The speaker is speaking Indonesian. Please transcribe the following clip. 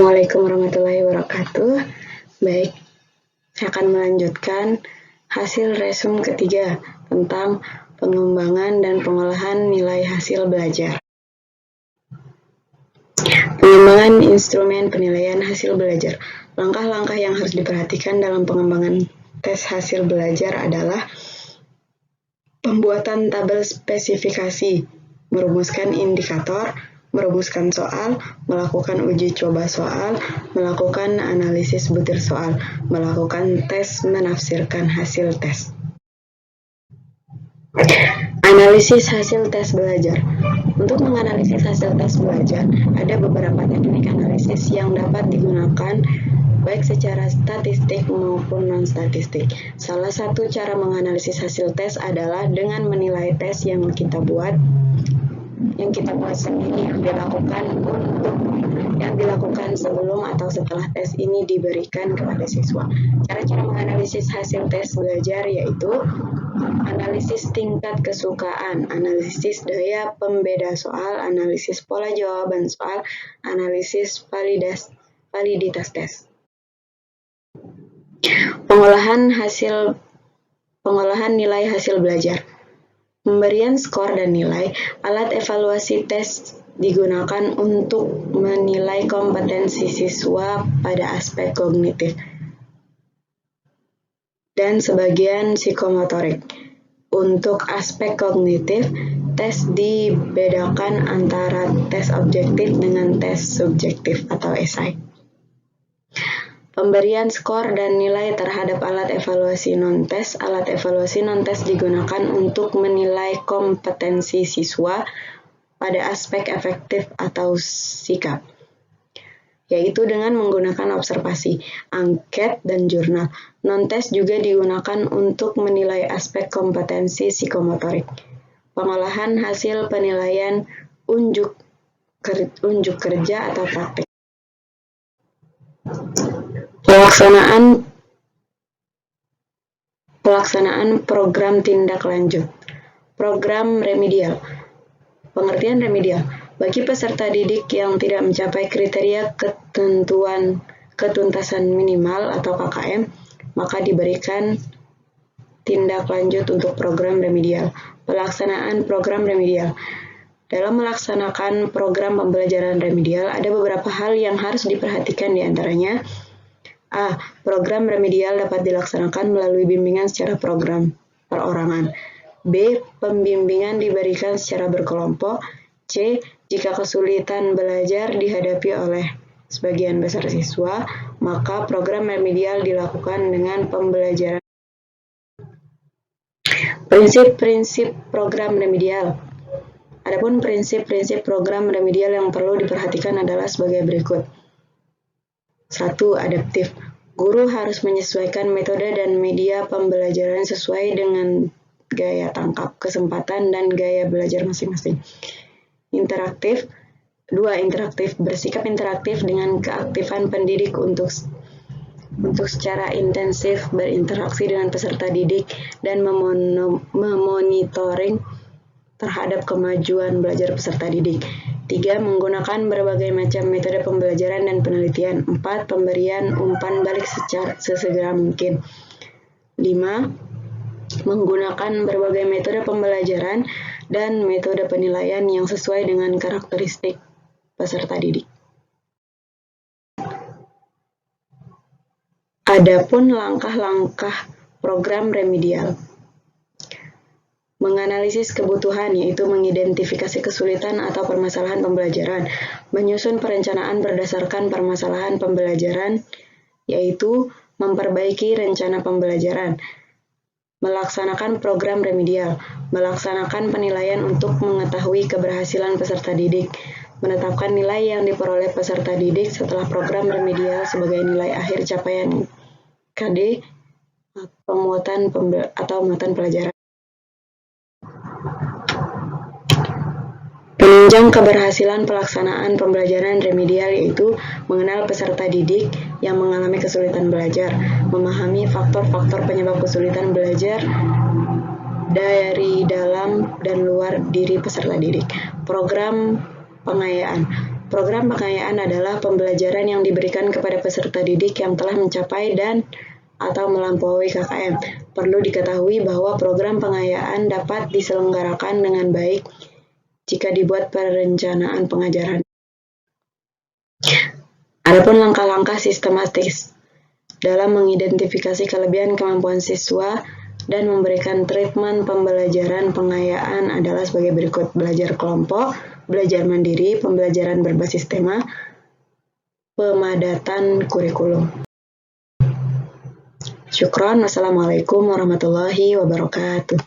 Assalamualaikum warahmatullahi wabarakatuh. Baik, saya akan melanjutkan hasil resum ketiga tentang pengembangan dan pengolahan nilai hasil belajar. Pengembangan instrumen penilaian hasil belajar. Langkah-langkah yang harus diperhatikan dalam pengembangan tes hasil belajar adalah pembuatan tabel spesifikasi, merumuskan indikator, merumuskan soal, melakukan uji coba soal, melakukan analisis butir soal, melakukan tes menafsirkan hasil tes. Analisis hasil tes belajar. Untuk menganalisis hasil tes belajar, ada beberapa teknik analisis yang dapat digunakan baik secara statistik maupun non-statistik. Salah satu cara menganalisis hasil tes adalah dengan menilai tes yang kita buat sendiri yang dilakukan sebelum atau setelah tes ini diberikan kepada siswa. Cara-cara menganalisis hasil tes belajar yaitu analisis tingkat kesukaan, analisis daya pembeda soal, analisis pola jawaban soal, analisis validitas tes. Pengolahan nilai hasil belajar. Pemberian skor dan nilai. Alat evaluasi tes digunakan untuk menilai kompetensi siswa pada aspek kognitif dan sebagian psikomotorik. Untuk aspek kognitif, tes dibedakan antara tes objektif dengan tes subjektif atau esai. Pemberian skor dan nilai terhadap alat evaluasi non-tes. Alat evaluasi non-tes digunakan untuk menilai kompetensi siswa pada aspek efektif atau sikap, yaitu dengan menggunakan observasi, angket, dan jurnal. Non-tes juga digunakan untuk menilai aspek kompetensi psikomotorik. Pengolahan hasil penilaian unjuk kerja atau praktik. Pelaksanaan program tindak lanjut. Program remedial. Pengertian remedial. Bagi peserta didik yang tidak mencapai kriteria ketuntasan minimal atau KKM, maka diberikan tindak lanjut untuk program remedial. Pelaksanaan program remedial. Dalam melaksanakan program pembelajaran remedial, ada beberapa hal yang harus diperhatikan di antaranya. A. Program remedial dapat dilaksanakan melalui bimbingan secara program perorangan. B. Pembimbingan diberikan secara berkelompok. C. Jika kesulitan belajar dihadapi oleh sebagian besar siswa, maka program remedial dilakukan dengan pembelajaran. Prinsip-prinsip program remedial. Adapun prinsip-prinsip program remedial yang perlu diperhatikan adalah sebagai berikut. 1. Adaptif. Guru harus menyesuaikan metode dan media pembelajaran sesuai dengan gaya tangkap, kesempatan, dan gaya belajar masing-masing. Interaktif. 2. Interaktif. Bersikap interaktif dengan keaktifan pendidik untuk secara intensif berinteraksi dengan peserta didik dan memonitoring terhadap kemajuan belajar peserta didik. 3. Menggunakan berbagai macam metode pembelajaran dan penelitian. 4. Pemberian umpan balik sesegera mungkin. 5. Menggunakan berbagai metode pembelajaran dan metode penilaian yang sesuai dengan karakteristik peserta didik. Adapun langkah-langkah program remedial. Menganalisis kebutuhan, yaitu mengidentifikasi kesulitan atau permasalahan pembelajaran. Menyusun perencanaan berdasarkan permasalahan pembelajaran, yaitu memperbaiki rencana pembelajaran. Melaksanakan program remedial. Melaksanakan penilaian untuk mengetahui keberhasilan peserta didik. Menetapkan nilai yang diperoleh peserta didik setelah program remedial sebagai nilai akhir capaian KD pemuatan pelajaran. Penunjang keberhasilan pelaksanaan pembelajaran remedial yaitu mengenal peserta didik yang mengalami kesulitan belajar, memahami faktor-faktor penyebab kesulitan belajar dari dalam dan luar diri peserta didik. Program pengayaan. Program pengayaan adalah pembelajaran yang diberikan kepada peserta didik yang telah mencapai atau melampaui KKM. Perlu diketahui bahwa program pengayaan dapat diselenggarakan dengan baik jika dibuat perencanaan pengajaran. Adapun langkah-langkah sistematis dalam mengidentifikasi kelebihan kemampuan siswa dan memberikan treatment pembelajaran pengayaan adalah sebagai berikut: belajar kelompok, belajar mandiri, pembelajaran berbasis tema, pemadatan kurikulum. Syukron. Wassalamualaikum warahmatullahi wabarakatuh.